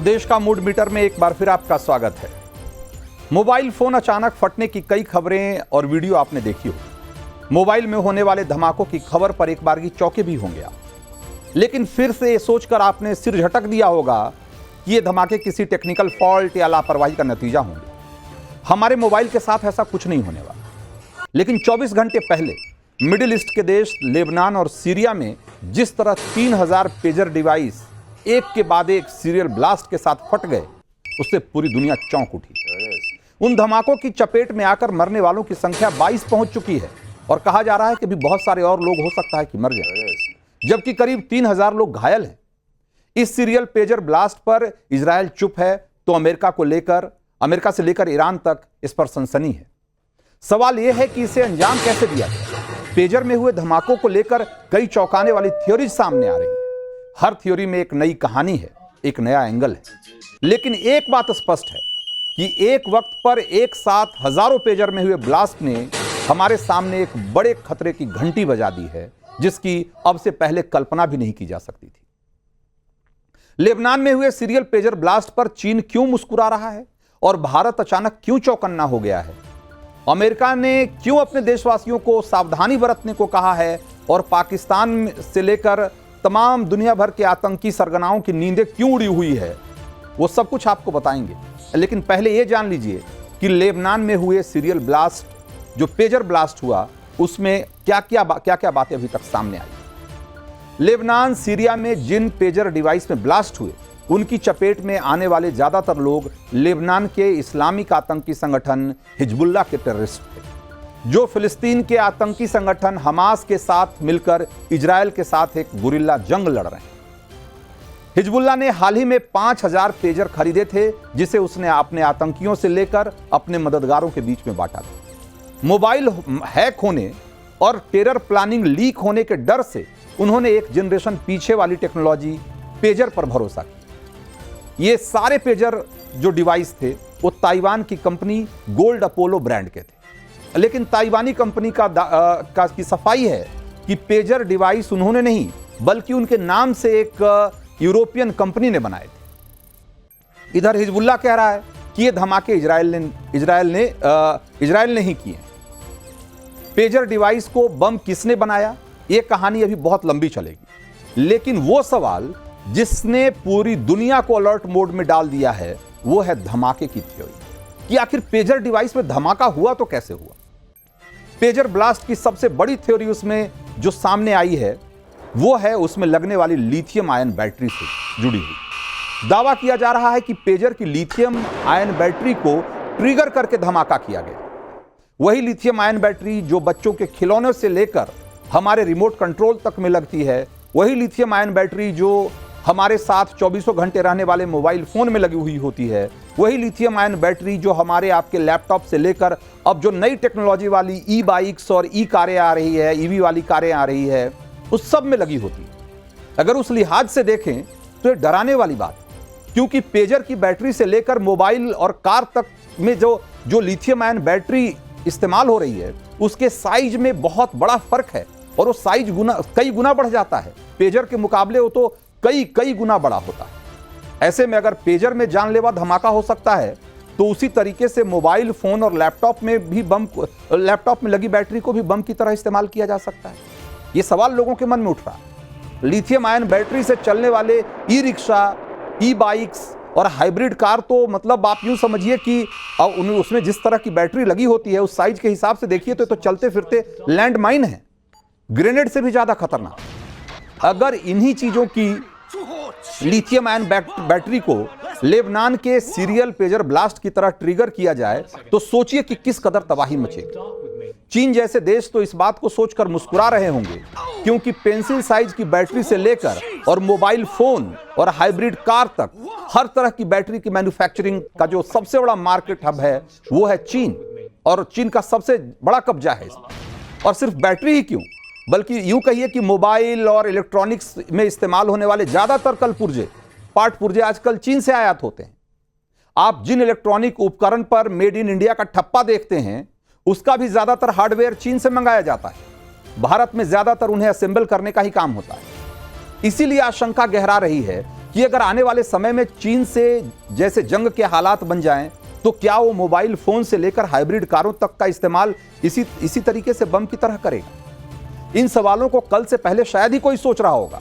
देश का mood metre में एक बार फिर आपका स्वागत है। मोबाइल फोन अचानक फटने की कई खबरें और वीडियो आपने देखी हो। मोबाइल में होने वाले धमाकों की खबर पर एक बार की चौंके भी होंगे आप, लेकिन फिर से ये सोचकर आपने सिर झटक दिया होगा कि ये धमाके किसी टेक्निकल फॉल्ट या लापरवाही का नतीजा होंगे। हमारे मोबाइल के साथ ऐसा कुछ नहीं होने वाला। लेकिन 24 घंटे पहले मिडिल ईस्ट के देश लेबनान और सीरिया में जिस तरह 3000 पेजर डिवाइस एक के बाद एक सीरियल ब्लास्ट के साथ फट गए, उससे पूरी दुनिया चौंक उठी। उन धमाकों की चपेट में आकर मरने वालों की संख्या 22 पहुंच चुकी है और कहा जा रहा है कि भी बहुत सारे और लोग हो सकता है कि मर जाए, जबकि करीब 3000 लोग घायल हैं। इस सीरियल पेजर ब्लास्ट पर इजराइल चुप है तो अमेरिका से लेकर ईरान तक इस पर सनसनी है। सवाल यह है कि इसे अंजाम कैसे दिया गया। पेजर में हुए धमाकों को लेकर कई चौंकाने वाली थ्योरीज सामने आ रही है। हर थ्योरी में एक नई कहानी है, एक नया एंगल है। लेकिन एक बात स्पष्ट है कि एक वक्त पर एक साथ हजारों पेजर में हुए ब्लास्ट ने हमारे सामने एक बड़े खतरे की घंटी बजा दी है, जिसकी अब से पहले कल्पना भी नहीं की जा सकती थी। लेबनान में हुए सीरियल पेजर ब्लास्ट पर चीन क्यों मुस्कुरा रहा है और भारत अचानक क्यों चौकन्ना हो गया है? अमेरिका ने क्यों अपने देशवासियों को सावधानी बरतने को कहा है और पाकिस्तान से लेकर तमाम दुनिया भर के आतंकी सरगनाओं की नींदें क्यों उड़ी हुई है? वो सब कुछ आपको बताएंगे। लेकिन पहले यह जान लीजिए कि लेबनान में हुए सीरियल ब्लास्ट, जो पेजर ब्लास्ट हुआ, उसमें क्या क्या बातें अभी तक सामने आई। लेबनान सीरिया में जिन पेजर डिवाइस में ब्लास्ट हुए, उनकी चपेट में आने वाले ज्यादातर लोग लेबनान के इस्लामिक आतंकी संगठन हिजबुल्लाह के टेररिस्ट थे, जो फिलिस्तीन के आतंकी संगठन हमास के साथ मिलकर इजराइल के साथ एक गुरिल्ला जंग लड़ रहे हैं। हिजबुल्लाह ने हाल ही में 5000 पेजर खरीदे थे, जिसे उसने अपने आतंकियों से लेकर अपने मददगारों के बीच में बांटा था। मोबाइल हैक होने और टेरर प्लानिंग लीक होने के डर से उन्होंने एक जनरेशन पीछे वाली टेक्नोलॉजी पेजर पर भरोसा किया। ये सारे पेजर जो डिवाइस थे वो ताइवान की कंपनी गोल्ड अपोलो ब्रांड के थे। लेकिन ताइवानी कंपनी की सफाई है कि पेजर डिवाइस उन्होंने नहीं, बल्कि उनके नाम से एक यूरोपियन कंपनी ने बनाए थे। इधर हिजबुल्लाह कह रहा है कि ये धमाके इजराइल ने ही किए। पेजर डिवाइस को बम किसने बनाया, ये कहानी अभी बहुत लंबी चलेगी। लेकिन वो सवाल जिसने पूरी दुनिया को अलर्ट मोड में डाल दिया है, वो है धमाके की थ्योरी कि आखिर पेजर डिवाइस में धमाका हुआ तो कैसे हुआ। पेजर ब्लास्ट की सबसे बड़ी थ्योरी उसमें जो सामने आई है, वो है उसमें लगने वाली लिथियम आयन बैटरी से जुड़ी हुई। दावा किया जा रहा है कि पेजर की लिथियम आयन बैटरी को ट्रिगर करके धमाका किया गया। वही लिथियम आयन बैटरी जो बच्चों के खिलौनों से लेकर हमारे रिमोट कंट्रोल तक में लगती है, वही लिथियम आयन बैटरी जो हमारे साथ 24 घंटे रहने वाले मोबाइल फोन में लगी हुई होती है, वही लिथियम आयन बैटरी जो हमारे आपके लैपटॉप से लेकर अब जो नई टेक्नोलॉजी वाली ई बाइक्स और ई कारें आ रही है, ईवी वाली कारें आ रही है, उस सब में लगी होती है। अगर उस लिहाज से देखें तो ये डराने वाली बात, क्योंकि पेजर की बैटरी से लेकर मोबाइल और कार तक में जो लिथियम आयन बैटरी इस्तेमाल हो रही है, उसके साइज में बहुत बड़ा फर्क है और वो साइज कई गुना बढ़ जाता है। पेजर के मुकाबले वो तो कई गुना बड़ा होता है। ऐसे में अगर पेजर में जानलेवा धमाका हो सकता है, तो उसी तरीके से मोबाइल फोन और लैपटॉप में लगी बैटरी को भी बम की तरह इस्तेमाल किया जा सकता है। ये सवाल लोगों के मन में उठ रहा है। लिथियम आयन बैटरी से चलने वाले ई रिक्शा, ई बाइक्स और हाइब्रिड कार, तो मतलब आप यूं समझिए कि उसमें जिस तरह की बैटरी लगी होती है, उस साइज के हिसाब से देखिए तो चलते फिरते लैंड माइन है, ग्रेनेड से भी ज्यादा खतरनाक। अगर इन्हीं चीजों की लिथियम आयन बैटरी को लेबनान के सीरियल पेजर ब्लास्ट की तरह ट्रिगर किया जाए, तो सोचिए कि किस कदर तबाही मचेगी। चीन जैसे देश तो इस बात को सोचकर मुस्कुरा रहे होंगे, क्योंकि पेंसिल साइज की बैटरी से लेकर और मोबाइल फोन और हाइब्रिड कार तक हर तरह की बैटरी की मैन्युफैक्चरिंग का जो सबसे बड़ा मार्केट हब है, वो है चीन, और चीन का सबसे बड़ा कब्जा है इसमें। और सिर्फ बैटरी ही क्यों, बल्कि यूं कहिए कि मोबाइल और इलेक्ट्रॉनिक्स में इस्तेमाल होने वाले ज्यादातर पार्ट पुर्जे आजकल चीन से आयात होते हैं। आप जिन इलेक्ट्रॉनिक उपकरण पर मेड इन इंडिया का ठप्पा देखते हैं, उसका भी ज्यादातर हार्डवेयर चीन से मंगाया जाता है। भारत में ज्यादातर उन्हें असेंबल करने का ही काम होता है। इसीलिए आशंका गहरा रही है कि अगर आने वाले समय में चीन से जैसे जंग के हालात बन जाएं, तो क्या वो मोबाइल फोन से लेकर हाइब्रिड कारों तक का इस्तेमाल इसी तरीके से बम की तरह करेगा? इन सवालों को कल से पहले शायद ही कोई सोच रहा होगा,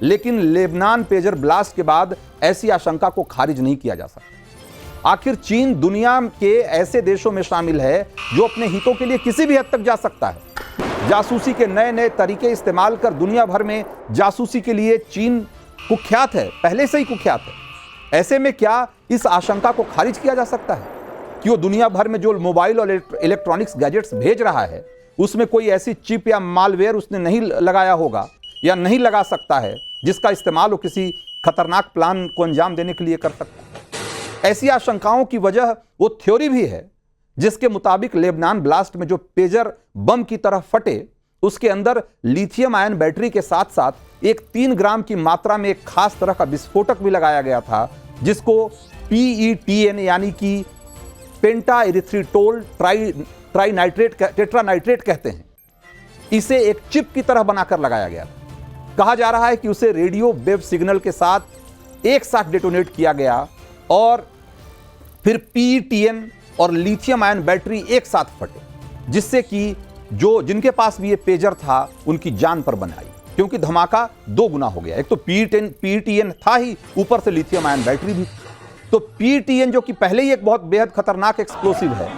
लेकिन लेबनान पेजर ब्लास्ट के बाद ऐसी आशंका को खारिज नहीं किया जा सकता। आखिर चीन दुनिया के ऐसे देशों में शामिल है जो अपने हितों के लिए किसी भी हद तक जा सकता है। जासूसी के नए नए तरीके इस्तेमाल कर दुनिया भर में जासूसी के लिए चीन कुख्यात है, पहले से ही कुख्यात है। ऐसे में क्या इस आशंका को खारिज किया जा सकता है कि वो दुनिया भर में जो मोबाइल और इलेक्ट्रॉनिक्स गैजेट्स भेज रहा है उसमें कोई ऐसी चिप या मालवेयर उसने नहीं लगाया होगा या नहीं लगा सकता है जिसका इस्तेमाल वो किसी खतरनाक प्लान को अंजाम देने के लिए कर सकता है? ऐसी आशंकाओं की वजह वो थ्योरी भी है जिसके मुताबिक लेबनान ब्लास्ट में जो पेजर बम की तरह फटे उसके अंदर लिथियम आयन बैटरी के साथ साथ एक 3 ग्राम की मात्रा में एक खास तरह का विस्फोटक भी लगाया गया था जिसको PETN यानी कि पेंटा इरिथ्रिटोल ट्राइनाइट्रेट टेट्रानाइट्रेट कहते हैं। इसे एक चिप की तरह बनाकर लगाया गया था। कहा जा रहा है कि उसे रेडियो वेव सिग्नल के साथ एक साथ डेटोनेट किया गया और फिर PETN और लिथियम आयन बैटरी एक साथ फटे, जिससे कि जिनके पास भी ये पेजर था उनकी जान पर बन आई, क्योंकि धमाका 2 गुना हो गया। एक तो PETN था ही, ऊपर से लिथियम आयन बैटरी भी। तो PETN जो कि पहले ही एक बहुत बेहद खतरनाक एक्सप्लोसिव है,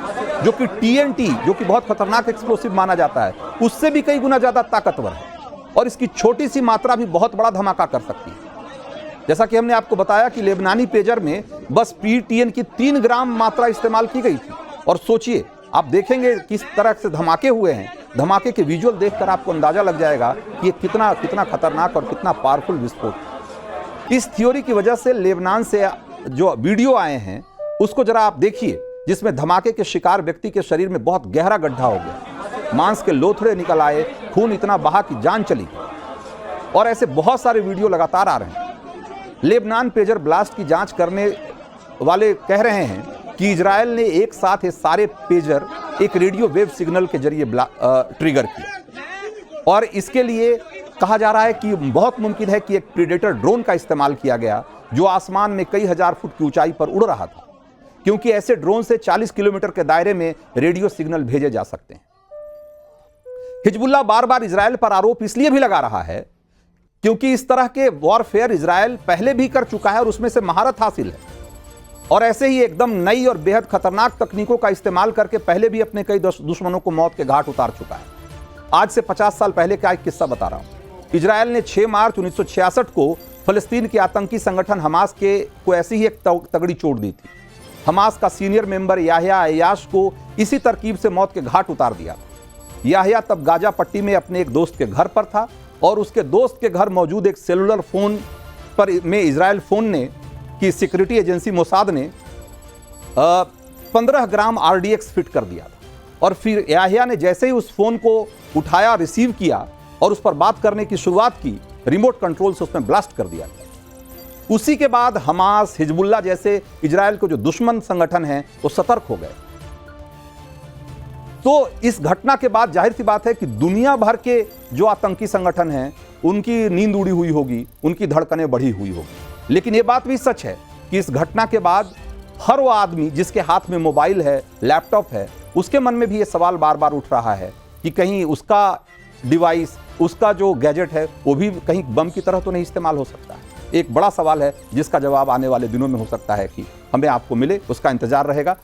जो कि TNT जो कि बहुत खतरनाक एक्सप्लोसिव माना जाता है, उससे भी कई गुना ज्यादा ताकतवर है और इसकी छोटी सी मात्रा भी बहुत बड़ा धमाका कर सकती है। जैसा कि हमने आपको बताया कि लेबनानी पेजर में बस PETN की 3 ग्राम मात्रा इस्तेमाल की गई थी। और सोचिए, आप देखेंगे किस तरह से धमाके हुए हैं। धमाके के विजुअल देखकर आपको अंदाजा लग जाएगा कि ये कितना खतरनाक और कितना पावरफुल विस्फोट है। इस थ्योरी की वजह से लेबनान से जो वीडियो आए हैं उसको जरा आप देखिए, जिसमें धमाके के शिकार व्यक्ति के शरीर में बहुत गहरा गड्ढा हो गया, मांस के लोथड़े निकल आए, खून इतना बहा कि जान चली गई। और ऐसे बहुत सारे वीडियो लगातार आ रहे हैं। लेबनान पेजर ब्लास्ट की जांच करने वाले कह रहे हैं कि इजरायल ने एक साथ ये सारे पेजर एक रेडियो वेव सिग्नल के जरिए ट्रिगर किया और इसके लिए कहा जा रहा है कि बहुत मुमकिन है कि एक प्रीडेटर ड्रोन का इस्तेमाल किया गया जो आसमान में कई हजार फुट की ऊंचाई पर उड़ रहा था, क्योंकि ऐसे ड्रोन से 40 किलोमीटर के दायरे में रेडियो सिग्नल भेजे जा सकते हैं। हिजबुल्लाह बार बार इजरायल पर आरोप इसलिए भी लगा रहा है क्योंकि इस तरह के वॉरफेयर इजरायल पहले भी कर चुका है और उसमें से महारत हासिल है, और ऐसे ही एकदम नई और बेहद खतरनाक तकनीकों का इस्तेमाल करके पहले भी अपने कई दुश्मनों को मौत के घाट उतार चुका है। आज से 50 साल पहले का एक किस्सा बता रहा हूं। इजरायल ने 6 मार्च 1966 को फलस्तीन के आतंकी संगठन हमास को ऐसी ही एक तगड़ी चोट दी थी। हमास का सीनियर मेंबर याह्या अय्याश को इसी तरकीब से मौत के घाट उतार दिया। याह्या तब गाजा पट्टी में अपने एक दोस्त के घर पर था और उसके दोस्त के घर मौजूद एक सेलुलर फोन पर में इजरायल फोन ने की सिक्योरिटी एजेंसी मोसाद ने 15 ग्राम RDX फिट कर दिया था। और फिर याह्या ने जैसे ही उस फोन को उठाया, रिसीव किया और उस पर बात करने की शुरुआत की, रिमोट कंट्रोल से उसमें ब्लास्ट कर दिया। उसी के बाद हमास, हिजबुल्लाह जैसे इजरायल के जो दुश्मन संगठन हैं वो सतर्क हो गए। तो इस घटना के बाद जाहिर सी बात है कि दुनिया भर के जो आतंकी संगठन हैं उनकी नींद उड़ी हुई होगी, उनकी धड़कनें बढ़ी हुई होगी। लेकिन यह बात भी सच है कि इस घटना के बाद हर वो आदमी जिसके हाथ में मोबाइल है, लैपटॉप है, उसके मन में भी ये सवाल बार बार उठ रहा है कि कहीं उसका डिवाइस, उसका जो गैजेट है वो भी कहीं बम की तरह तो नहीं इस्तेमाल हो सकता है। एक बड़ा सवाल है जिसका जवाब आने वाले दिनों में हो सकता है कि हमें आपको मिले, उसका इंतजार रहेगा।